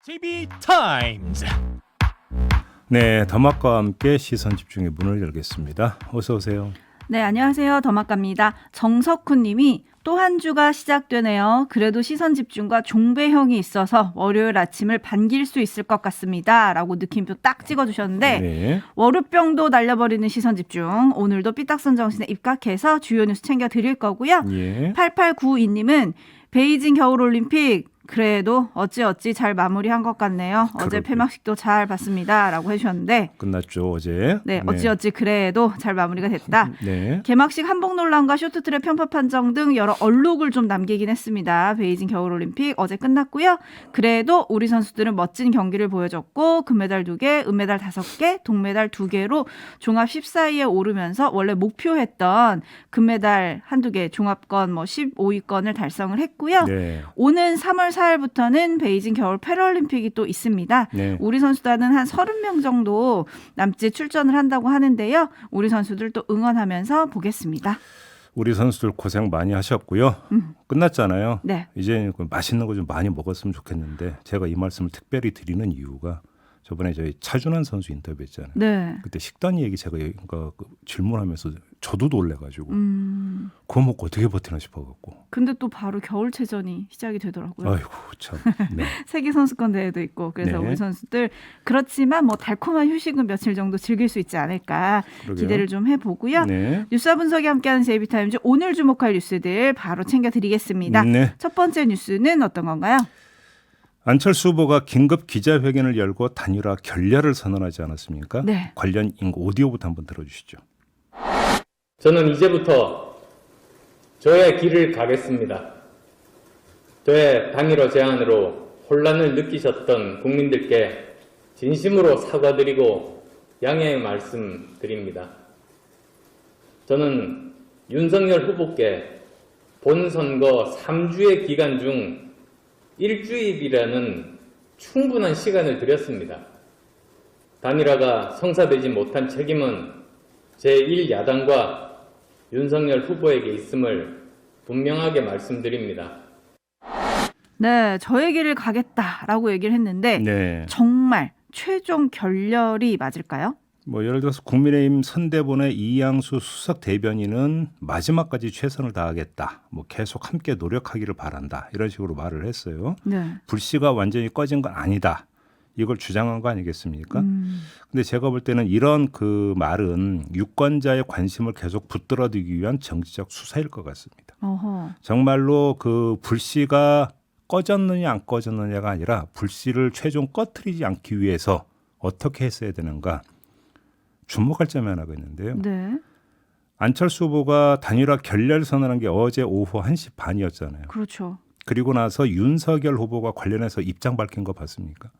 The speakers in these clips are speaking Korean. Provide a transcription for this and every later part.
JB타임즈. 네, 더마과 함께 시선 집중의 문을 열겠습니다. 어서 오세요. 네, 안녕하세요. 더마카입니다. 정석훈 님이 또 한 주가 시작되네요. 그래도 시선 집중과 종배형이 있어서 월요일 아침을 반길 수 있을 것 같습니다. 라고 느낌표 딱 찍어주셨는데 네. 월요병도 날려버리는 시선 집중. 오늘도 삐딱선 정신에 입각해서 주요 뉴스 챙겨드릴 거고요. 예. 8892님은 베이징 겨울올림픽 그래도 어찌어찌 잘 마무리한 것 같네요. 어제 그러게요. 폐막식도 잘 봤습니다. 라고 해주셨는데 끝났죠, 어제. 네, 어찌어찌 그래도 잘 마무리가 됐다. 네. 개막식 한복 논란과 쇼트트랙 편파 판정 등 여러 얼룩을 좀 남기긴 했습니다. 베이징 겨울올림픽 어제 끝났고요. 그래도 우리 선수들은 멋진 경기를 보여줬고 금메달 2개, 은메달 5개, 동메달 2개로 종합 14위에 오르면서 원래 목표했던 금메달 한두 개, 종합권 15위권을 달성을 했고요. 네. 오는 3월 4일부터는 베이징 겨울 패럴림픽이 또 있습니다. 네. 우리 선수단은 한 30명 정도 남짓 출전을 한다고 하는데요. 우리 선수들 또 응원하면서 보겠습니다. 우리 선수들 고생 많이 하셨고요. 끝났잖아요. 네. 이제 맛있는 거 좀 많이 먹었으면 좋겠는데 제가 이 말씀을 특별히 드리는 이유가 저번에 저희 차준환 선수 인터뷰했잖아요. 네. 그때 식단 얘기 제가 질문하면서 저도 놀래가지고 그거 먹고 어떻게 버티나 싶어갖고. 근데 또 바로 겨울체전이 시작이 되더라고요. 아이고 참. 네. 세계선수권 대회도 있고 그래서 네. 우리 선수들 그렇지만 달콤한 휴식은 며칠 정도 즐길 수 있지 않을까 그러게요. 기대를 좀 해보고요. 네. 뉴스와 분석이 함께하는 JB타임즈 오늘 주목할 뉴스들 바로 챙겨드리겠습니다. 네. 첫 번째 뉴스는 어떤 건가요? 안철수 후보가 긴급 기자회견을 열고 단일화 결렬을 선언하지 않았습니까? 네. 관련 오디오부터 한번 들어주시죠. 저는 이제부터 저의 길을 가겠습니다. 저의 단일화 제안으로 혼란을 느끼셨던 국민들께 진심으로 사과드리고 양해의 말씀드립니다. 저는 윤석열 후보께 본선거 3주의 기간 중 일주일이라는 충분한 시간을 드렸습니다. 단일화가 성사되지 못한 책임은 제1야당과 윤석열 후보에게 있음을 분명하게 말씀드립니다. 네, 저의 길을 가겠다라고 얘기를 했는데 네. 정말 최종 결렬이 맞을까요? 예를 들어서 국민의힘 선대본의 이양수 수석 대변인은 마지막까지 최선을 다하겠다. 계속 함께 노력하기를 바란다. 이런 식으로 말을 했어요. 네. 불씨가 완전히 꺼진 건 아니다. 이걸 주장한 거 아니겠습니까? 근데 제가 볼 때는 이런 그 말은 유권자의 관심을 계속 붙들어두기 위한 정치적 수사일 것 같습니다. 어허. 정말로 그 불씨가 꺼졌느냐 안 꺼졌느냐가 아니라 불씨를 최종 꺼트리지 않기 위해서 어떻게 했어야 되는가 주목할 점이 하나가 있는데요. 네. 안철수 후보가 단일화 결렬 선언한 게 어제 오후 1시 반이었잖아요. 그렇죠. 그리고 나서 윤석열 후보가 관련해서 입장 밝힌 거 봤습니까?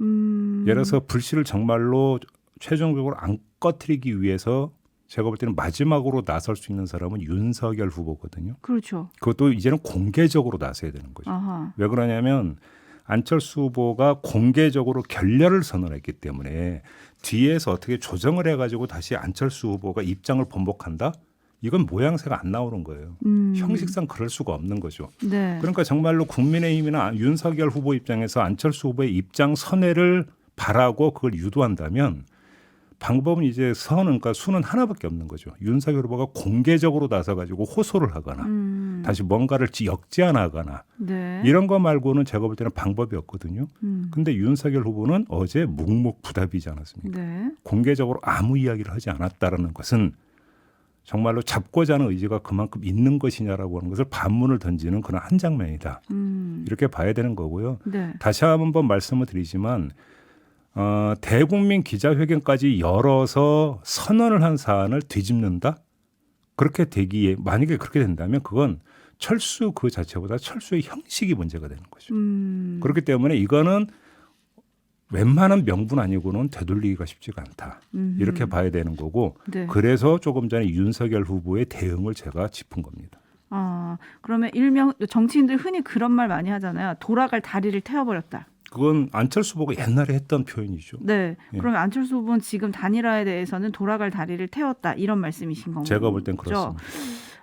예를 들어서 불씨를 정말로 최종적으로 안 꺼트리기 위해서 제가 볼 때는 마지막으로 나설 수 있는 사람은 윤석열 후보거든요. 그렇죠. 그것도 이제는 공개적으로 나서야 되는 거죠. 아하. 왜 그러냐면 안철수 후보가 공개적으로 결렬을 선언했기 때문에 뒤에서 어떻게 조정을 해가지고 다시 안철수 후보가 입장을 번복한다? 이건 모양새가 안 나오는 거예요. 형식상 그럴 수가 없는 거죠. 네. 그러니까 정말로 국민의힘이나 윤석열 후보 입장에서 안철수 후보의 입장 선회를 바라고 그걸 유도한다면 방법은 이제 그러니까 수는 하나밖에 없는 거죠. 윤석열 후보가 공개적으로 나서가지고 호소를 하거나 다시 뭔가를 역제안하거나 네. 이런 거 말고는 제가 볼 때는 방법이 없거든요. 근데 윤석열 후보는 어제 묵묵부답이지 않았습니까? 네. 공개적으로 아무 이야기를 하지 않았다라는 것은 정말로 잡고자 하는 의지가 그만큼 있는 것이냐라고 하는 것을 반문을 던지는 그런 한 장면이다. 이렇게 봐야 되는 거고요. 네. 다시 한번 말씀을 드리지만 대국민 기자회견까지 열어서 선언을 한 사안을 뒤집는다? 그렇게 되기에 만약에 그렇게 된다면 그건 철수 그 자체보다 철수의 형식이 문제가 되는 거죠. 그렇기 때문에 이거는 웬만한 명분 아니고는 되돌리기가 쉽지가 않다. 이렇게 봐야 되는 거고 네. 그래서 조금 전에 윤석열 후보의 대응을 제가 짚은 겁니다. 그러면 일명 정치인들 흔히 그런 말 많이 하잖아요. 돌아갈 다리를 태워버렸다. 그건 안철수 후보가 옛날에 했던 표현이죠. 네. 예. 그러면 안철수 후보는 지금 단일화에 대해서는 돌아갈 다리를 태웠다. 이런 말씀이신 건가요? 제가 볼 땐 그렇습니다.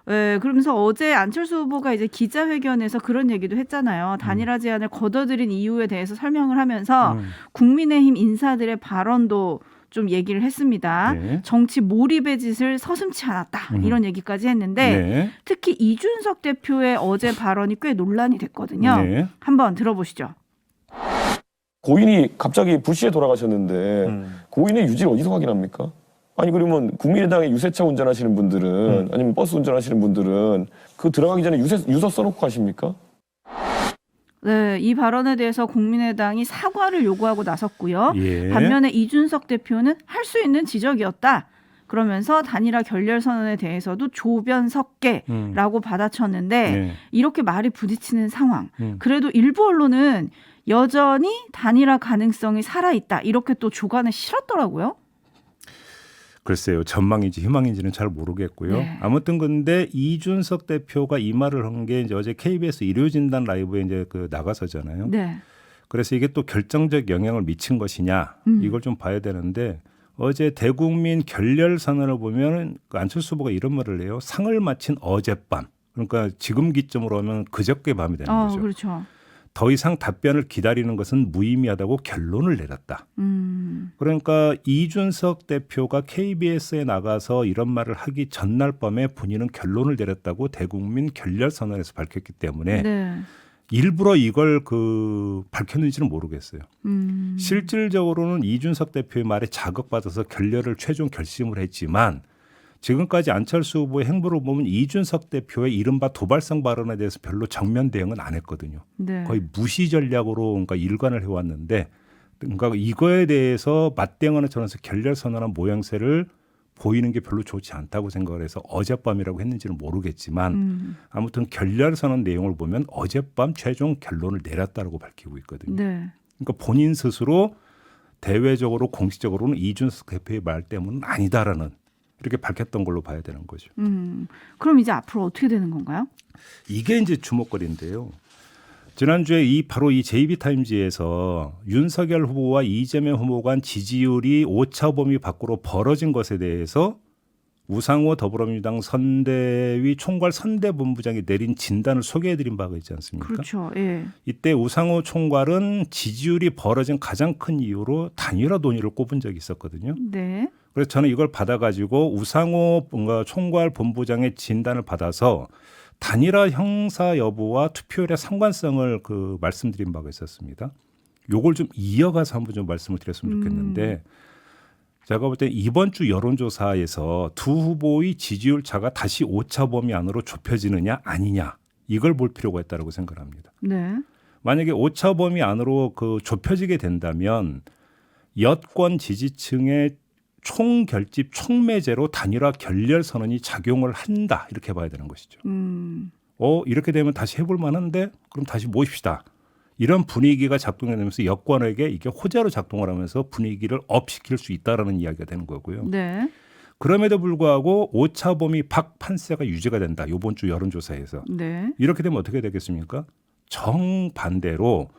네, 그러면서 어제 안철수 후보가 이제 기자회견에서 그런 얘기도 했잖아요. 단일화 제안을 거둬들인 이유에 대해서 설명을 하면서 국민의힘 인사들의 발언도 좀 얘기를 했습니다. 네. 정치 몰입의 짓을 서슴지 않았다. 이런 얘기까지 했는데 네. 특히 이준석 대표의 어제 발언이 꽤 논란이 됐거든요. 네. 한번 들어보시죠. 고인이 갑자기 불시에 돌아가셨는데 고인의 유지를 어디서 확인합니까? 아니 그러면 국민의당에 유세차 운전하시는 분들은 아니면 버스 운전하시는 분들은 그 들어가기 전에 유서 써놓고 가십니까? 네, 이 발언에 대해서 국민의당이 사과를 요구하고 나섰고요. 예. 반면에 이준석 대표는 할 수 있는 지적이었다. 그러면서 단일화 결렬 선언에 대해서도 조변석계라고 받아쳤는데 네. 이렇게 말이 부딪히는 상황. 음. 그래도 일부 언론은 여전히 단일화 가능성이 살아있다. 이렇게 또 주관을 실었더라고요. 글쎄요. 전망인지 희망인지는 잘 모르겠고요. 네. 아무튼 근데 이준석 대표가 이 말을 한 게 이제 어제 KBS 일요진단 라이브에 이제 그 나가서잖아요. 네. 그래서 이게 또 결정적 영향을 미친 것이냐 이걸 좀 봐야 되는데 어제 대국민 결렬 선언을 보면 그 안철수 후보가 이런 말을 해요. 상을 마친 어젯밤. 그러니까 지금 기점으로 하면 그저께 밤이 되는 거죠. 그렇죠. 더 이상 답변을 기다리는 것은 무의미하다고 결론을 내렸다. 그러니까 이준석 대표가 KBS에 나가서 이런 말을 하기 전날 밤에 본인은 결론을 내렸다고 대국민 결렬 선언에서 밝혔기 때문에 네. 일부러 이걸 밝혔는지는 모르겠어요. 실질적으로는 이준석 대표의 말에 자극받아서 결렬을 최종 결심을 했지만 지금까지 안철수 후보의 행보를 보면 이준석 대표의 이른바 도발성 발언에 대해서 별로 정면 대응은 안 했거든요. 네. 거의 무시 전략으로 그러니까 일관을 해왔는데 그러니까 이거에 대해서 맞대응하는 전에서 결렬 선언한 모양새를 보이는 게 별로 좋지 않다고 생각을 해서 어젯밤이라고 했는지는 모르겠지만 아무튼 결렬 선언 내용을 보면 어젯밤 최종 결론을 내렸다고 밝히고 있거든요. 네. 그러니까 본인 스스로 대외적으로 공식적으로는 이준석 대표의 말 때문은 아니다라는 이렇게 밝혔던 걸로 봐야 되는 거죠. 그럼 이제 앞으로 어떻게 되는 건가요? 이게 이제 주목거리인데요. 지난주에 바로 이 JB타임즈에서 윤석열 후보와 이재명 후보 간 지지율이 오차 범위 밖으로 벌어진 것에 대해서 우상호 더불어민주당 선대위 총괄 선대본부장이 내린 진단을 소개해드린 바가 있지 않습니까? 그렇죠. 예. 이때 우상호 총괄은 지지율이 벌어진 가장 큰 이유로 단일화 논의를 꼽은 적이 있었거든요. 네. 그래서 저는 이걸 받아가지고 우상호 총괄 본부장의 진단을 받아서 단일화 형사 여부와 투표율의 상관성을 말씀드린 바가 있었습니다. 요걸 좀 이어가서 한번 좀 말씀을 드렸으면 좋겠는데 제가 볼 때 이번 주 여론조사에서 두 후보의 지지율 차가 다시 오차 범위 안으로 좁혀지느냐 아니냐 이걸 볼 필요가 있다고 생각합니다. 네. 만약에 오차 범위 안으로 좁혀지게 된다면 여권 지지층의 총결집 총매제로 단일화 결렬 선언이 작용을 한다 이렇게 봐야 되는 것이죠. 이렇게 되면 다시 해볼 만한데 그럼 다시 모입시다. 이런 분위기가 작동되면서 여권에게 이게 호재로 작동을 하면서 분위기를 업시킬 수 있다라는 이야기가 되는 거고요. 네. 그럼에도 불구하고 오차 범위 밖 판세가 유지가 된다. 이번 주 여론조사에서. 네. 이렇게 되면 어떻게 되겠습니까? 정반대로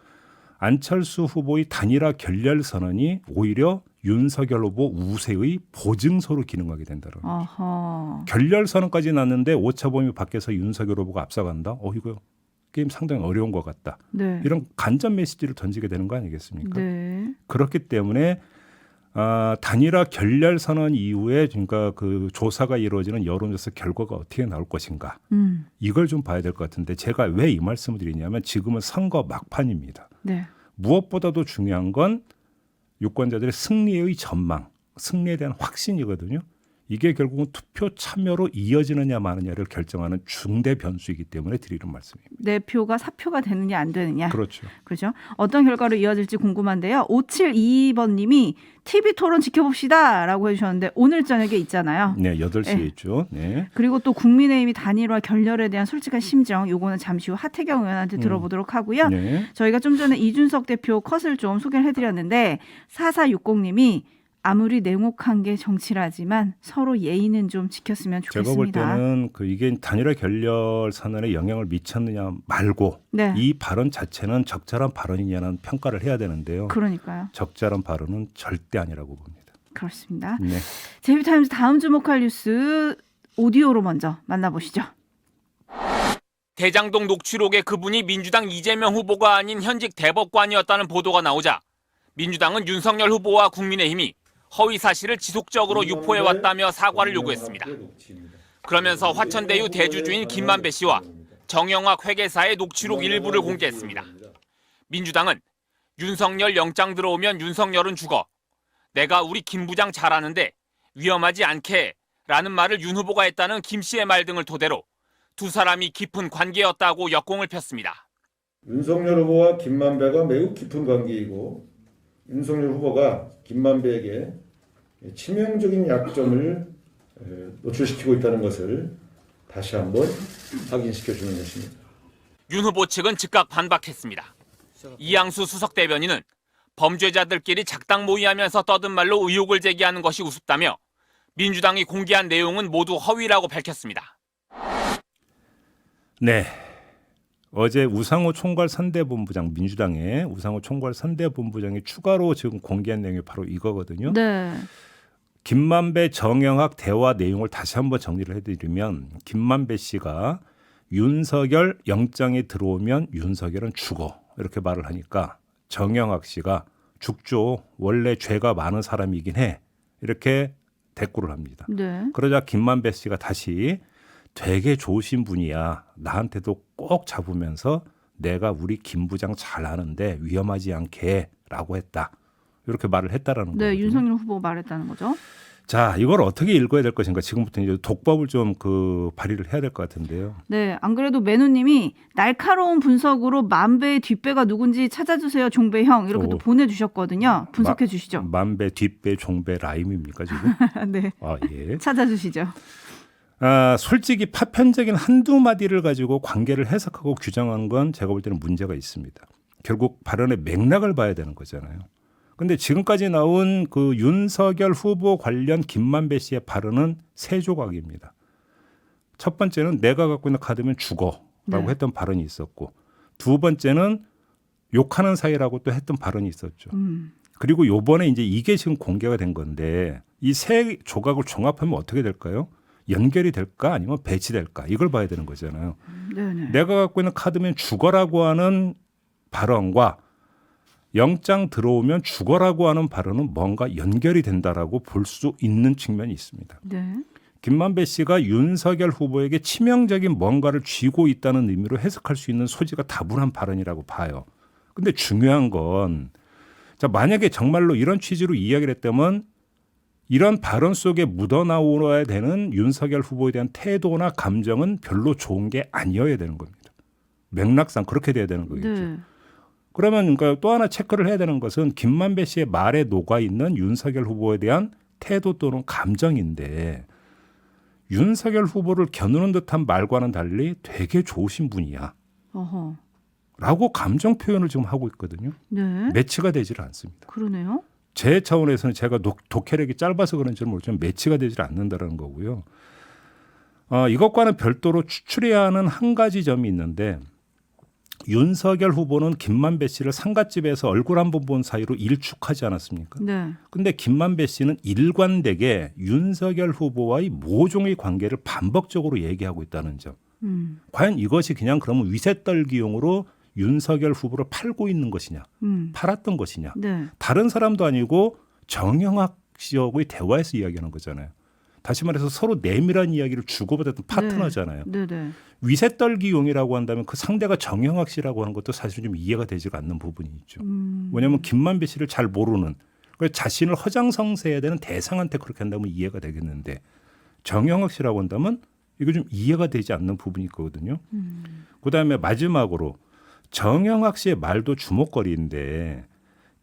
안철수 후보의 단일화 결렬 선언이 오히려 윤석열 후보 우세의 보증서로 기능하게 된다는 거죠. 아하. 결렬 선언까지 났는데 오차 범위 밖에서 윤석열 후보가 앞서간다. 이거 게임 상당히 어려운 것 같다. 네. 이런 간접 메시지를 던지게 되는 거 아니겠습니까? 네. 그렇기 때문에 단일화 결렬 선언 이후에 그러니까 조사가 이루어지는 여론조사 결과가 어떻게 나올 것인가 이걸 좀 봐야 될 것 같은데 제가 왜 이 말씀을 드리냐면 지금은 선거 막판입니다. 네. 무엇보다도 중요한 건 유권자들의 승리의 전망, 승리에 대한 확신이거든요. 이게 결국은 투표 참여로 이어지느냐 마느냐를 결정하는 중대 변수이기 때문에 드리는 말씀입니다. 내 표가 사표가 되느냐 안 되느냐. 그렇죠. 그렇죠. 어떤 결과로 이어질지 궁금한데요. 5722번님이 TV 토론 지켜봅시다라고 해주셨는데 오늘 저녁에 있잖아요. 네, 8시에 네. 있죠. 네. 그리고 또 국민의힘이 단일화 결렬에 대한 솔직한 심정 요거는 잠시 후 하태경 의원한테 들어보도록 하고요. 네. 저희가 좀 전에 이준석 대표 컷을 좀 소개를 해드렸는데 4460님이 아무리 냉혹한 게 정치라지만 서로 예의는 좀 지켰으면 좋겠습니다. 제가 볼 때는 이게 단일화 결렬 선언에 영향을 미쳤느냐 말고 네. 이 발언 자체는 적절한 발언이냐는 평가를 해야 되는데요. 그러니까요. 적절한 발언은 절대 아니라고 봅니다. 그렇습니다. 네. JB타임즈 다음 주목할 뉴스 오디오로 먼저 만나보시죠. 대장동 녹취록에 그분이 민주당 이재명 후보가 아닌 현직 대법관이었다는 보도가 나오자 민주당은 윤석열 후보와 국민의힘이 허위 사실을 지속적으로 유포해왔다며 사과를 요구했습니다. 그러면서 화천대유 대주주인 김만배 씨와 정영학 회계사의 녹취록 일부를 공개했습니다. 민주당은 윤석열 영장 들어오면 윤석열은 죽어. 내가 우리 김 부장 잘하는데 위험하지 않게 라는 말을 윤 후보가 했다는 김 씨의 말 등을 토대로 두 사람이 깊은 관계였다고 역공을 폈습니다. 윤석열 후보와 김만배가 매우 깊은 관계이고 윤석열 후보가 김만배에게 치명적인 약점을 노출시키고 있다는 것을 다시 한번 확인시켜주는 것입니다. 윤 후보 측은 즉각 반박했습니다. 이양수 수석 대변인은 범죄자들끼리 작당 모의하면서 떠든 말로 의혹을 제기하는 것이 우습다며 민주당이 공개한 내용은 모두 허위라고 밝혔습니다. 네. 어제 우상호 총괄선대본부장, 민주당의 우상호 총괄선대본부장이 추가로 지금 공개한 내용이 바로 이거거든요. 네. 김만배, 정영학 대화 내용을 다시 한번 정리를 해드리면 김만배 씨가 윤석열 영장이 들어오면 윤석열은 죽어 이렇게 말을 하니까 정영학 씨가 죽죠. 원래 죄가 많은 사람이긴 해. 이렇게 대꾸를 합니다. 네. 그러자 김만배 씨가 다시 되게 좋으신 분이야. 나한테도 꼭 잡으면서 내가 우리 김 부장 잘 아는데 위험하지 않게 라고 했다. 이렇게 말을 했다라는 거예요. 네, 윤석열 후보 말했다는 거죠. 자, 이걸 어떻게 읽어야 될 것인가? 지금부터 이제 독법을 좀 발의를 해야 될 것 같은데요. 네, 안 그래도 매누님이 날카로운 분석으로 만배의 뒷배가 누군지 찾아주세요, 종배형 이렇게 또 보내주셨거든요. 분석해 주시죠. 만배, 뒷배, 종배 라임입니까 지금? 네, 아 예. 찾아주시죠. 솔직히 파편적인 한두 마디를 가지고 관계를 해석하고 규정한 건 제가 볼 때는 문제가 있습니다. 결국 발언의 맥락을 봐야 되는 거잖아요. 근데 지금까지 나온 그 윤석열 후보 관련 김만배 씨의 발언은 세 조각입니다. 첫 번째는 내가 갖고 있는 카드면 죽어라고 네. 했던 발언이 있었고, 두 번째는 욕하는 사이라고 또 했던 발언이 있었죠. 그리고 요번에 이제 이게 지금 공개가 된 건데 이 세 조각을 종합하면 어떻게 될까요? 연결이 될까 아니면 배치될까 이걸 봐야 되는 거잖아요. 네네. 내가 갖고 있는 카드면 죽어라고 하는 발언과 영장 들어오면 죽어라고 하는 발언은 뭔가 연결이 된다라고 볼 수 있는 측면이 있습니다. 네. 김만배 씨가 윤석열 후보에게 치명적인 뭔가를 쥐고 있다는 의미로 해석할 수 있는 소지가 다분한 발언이라고 봐요. 근데 중요한 건 자, 만약에 정말로 이런 취지로 이야기를 했다면 이런 발언 속에 묻어나오야 되는 윤석열 후보에 대한 태도나 감정은 별로 좋은 게 아니어야 되는 겁니다. 맥락상 그렇게 돼야 되는 거겠죠. 네. 그러면 그러니까 또 하나 체크를 해야 되는 것은 김만배 씨의 말에 녹아있는 윤석열 후보에 대한 태도 또는 감정인데 윤석열 후보를 겨누는 듯한 말과는 달리 되게 좋으신 분이야 어허. 라고 감정 표현을 지금 하고 있거든요. 네. 매치가 되질 않습니다. 그러네요. 제 차원에서는 제가 독해력이 짧아서 그런지는 모르지만 매치가 되질 않는다는 거고요. 이것과는 별도로 추출해야 하는 한 가지 점이 있는데 윤석열 후보는 김만배 씨를 상갓집에서 얼굴 한번 본 사이로 일축하지 않았습니까? 네. 근데 김만배 씨는 일관되게 윤석열 후보와의 모종의 관계를 반복적으로 얘기하고 있다는 점. 과연 이것이 그냥 그러면 위세떨기용으로 윤석열 후보를 팔고 있는 것이냐, 팔았던 것이냐. 네. 다른 사람도 아니고 정영학 씨하고의 대화에서 이야기하는 거잖아요. 다시 말해서 서로 내밀한 이야기를 주고받았던 파트너잖아요. 네. 네. 위세떨기용이라고 한다면 그 상대가 정영학 씨라고 하는 것도 사실 좀 이해가 되지가 않는 부분이 있죠. 왜냐하면 김만배 씨를 잘 모르는 자신을 허장성세해야 되는 대상한테 그렇게 한다면 이해가 되겠는데 정영학 씨라고 한다면 이거 좀 이해가 되지 않는 부분이 있거든요. 그다음에 마지막으로 정영학 씨의 말도 주목거리인데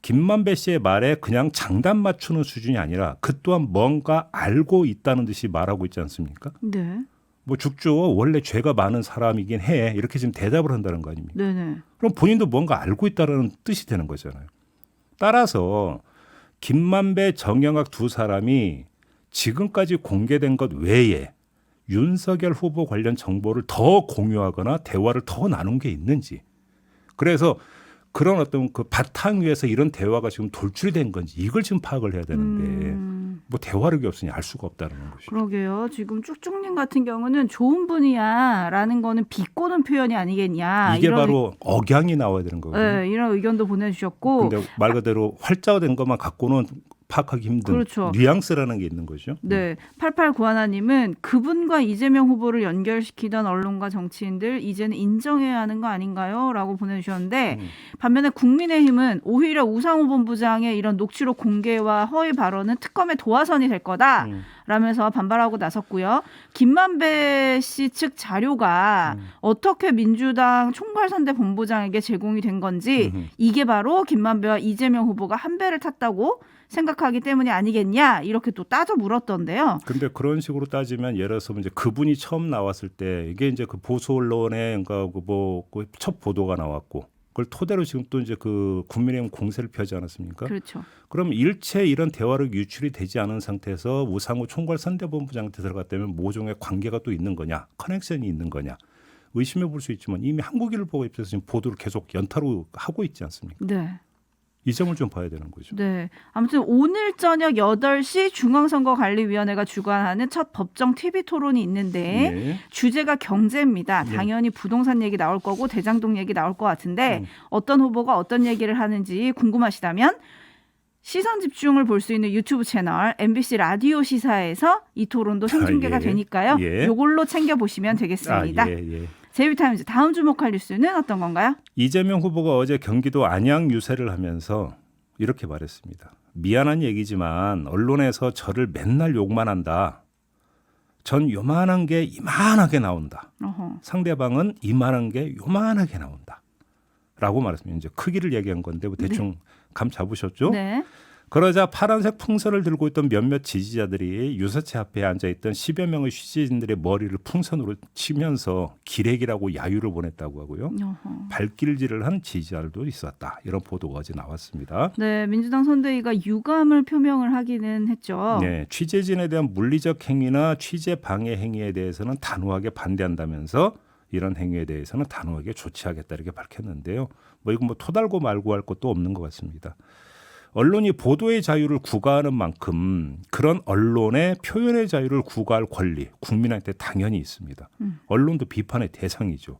김만배 씨의 말에 그냥 장단 맞추는 수준이 아니라 그 또한 뭔가 알고 있다는 듯이 말하고 있지 않습니까? 네. 뭐 죽죠. 원래 죄가 많은 사람이긴 해. 이렇게 지금 대답을 한다는 거 아닙니까? 네네. 그럼 본인도 뭔가 알고 있다는 뜻이 되는 거잖아요. 따라서 김만배, 정영학 두 사람이 지금까지 공개된 것 외에 윤석열 후보 관련 정보를 더 공유하거나 대화를 더 나눈 게 있는지. 그래서 그런 어떤 그 바탕 위에서 이런 대화가 지금 돌출이 된 건지 이걸 지금 파악을 해야 되는데 뭐 대화력이 없으니 알 수가 없다는 것이죠. 그러게요. 지금 쭉쭉님 같은 경우는 좋은 분이야라는 거는 비꼬는 표현이 아니겠냐. 이게 이런 바로 억양이 나와야 되는 거거든요. 네, 이런 의견도 보내주셨고. 근데 말 그대로 활자화된 것만 갖고는 파악하기 힘든 그렇죠. 뉘앙스라는 게 있는 거죠. 네, 8891님은 그분과 이재명 후보를 연결시키던 언론과 정치인들 이제는 인정해야 하는 거 아닌가요? 라고 보내주셨는데 반면에 국민의힘은 오히려 우상호 본부장의 이런 녹취록 공개와 허위 발언은 특검의 도화선이 될 거다 라면서 반발하고 나섰고요. 김만배 씨 측 자료가 어떻게 민주당 총괄선대 본부장에게 제공이 된 건지 이게 바로 김만배와 이재명 후보가 한 배를 탔다고 생각하기 때문이 아니겠냐 이렇게 또 따져 물었던데요. 근데 그런 식으로 따지면 예를 들어서 이제 그분이 처음 나왔을 때 이게 이제 그 보수 언론에 그러니까 그 첫 보도가 나왔고 그걸 토대로 지금 또 이제 그 국민의힘 공세를 펴지 않았습니까? 그렇죠. 그럼 일체 이런 대화력 유출이 되지 않은 상태에서 우상호 총괄 선대본부장한테 들어갔다면 모종의 관계가 또 있는 거냐, 커넥션이 있는 거냐 의심해 볼 수 있지만 이미 한국일보가 입장에서 지금 보도를 계속 연타로 하고 있지 않습니까? 네. 이 점을 좀 봐야 되는 거죠. 네. 아무튼 오늘 저녁 8시 중앙선거관리위원회가 주관하는 첫 법정 TV 토론이 있는데 네. 주제가 경제입니다. 당연히 부동산 얘기 나올 거고 대장동 얘기 나올 것 같은데 어떤 후보가 어떤 얘기를 하는지 궁금하시다면 시선 집중을 볼 수 있는 유튜브 채널 MBC 라디오 시사에서 이 토론도 생중계가 예. 되니까요. 예. 요걸로 챙겨보시면 되겠습니다. 예. 제이비타임즈 다음 주목할 뉴스는 어떤 건가요? 이재명 후보가 어제 경기도 안양 유세를 하면서 이렇게 말했습니다. 미안한 얘기지만 언론에서 저를 맨날 욕만 한다. 전 요만한 게 이만하게 나온다. 어허. 상대방은 이만한 게 요만하게 나온다. 라고 말했습니다. 이제 크기를 얘기한 건데 뭐 대충 감 잡으셨죠? 네. 그러자 파란색 풍선을 들고 있던 몇몇 지지자들이 유세차 앞에 앉아있던 10여 명의 취재진들의 머리를 풍선으로 치면서 기레기라고 야유를 보냈다고 하고요. 어허. 발길질을 한 지지자들도 있었다. 이런 보도가 어제 나왔습니다. 네, 민주당 선대위가 유감을 표명을 하기는 했죠. 네, 취재진에 대한 물리적 행위나 취재 방해 행위에 대해서는 단호하게 반대한다면서 이런 행위에 대해서는 단호하게 조치하겠다 이렇게 밝혔는데요. 뭐 이건 뭐 토달고 말고 할 것도 없는 것 같습니다. 언론이 보도의 자유를 구가하는 만큼 그런 언론의 표현의 자유를 구가할 권리 국민한테 당연히 있습니다. 언론도 비판의 대상이죠.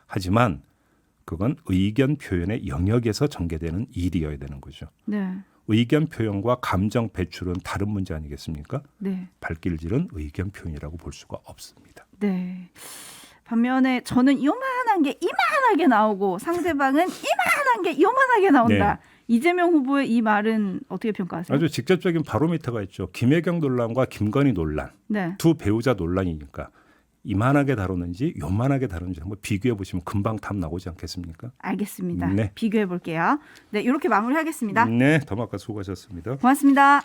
하지만 그건 의견 표현의 영역에서 전개되는 일이어야 되는 거죠. 네. 의견 표현과 감정 배출은 다른 문제 아니겠습니까? 네. 발길질은 의견 표현이라고 볼 수가 없습니다. 네. 반면에 저는 요만한 게 이만하게 나오고 상대방은 이만한 게 요만하게 나온다. 이재명 후보의 이 말은 어떻게 평가하세요? 아주 직접적인 바로미터가 있죠. 김혜경 논란과 김건희 논란. 네. 두 배우자 논란이니까 이만하게 다루는지 요만하게 다루는지 한번 비교해 보시면 금방 답 나오지 않겠습니까? 알겠습니다. 네. 비교해 볼게요. 네, 이렇게 마무리하겠습니다. 네, 더마카 수고하셨습니다. 고맙습니다.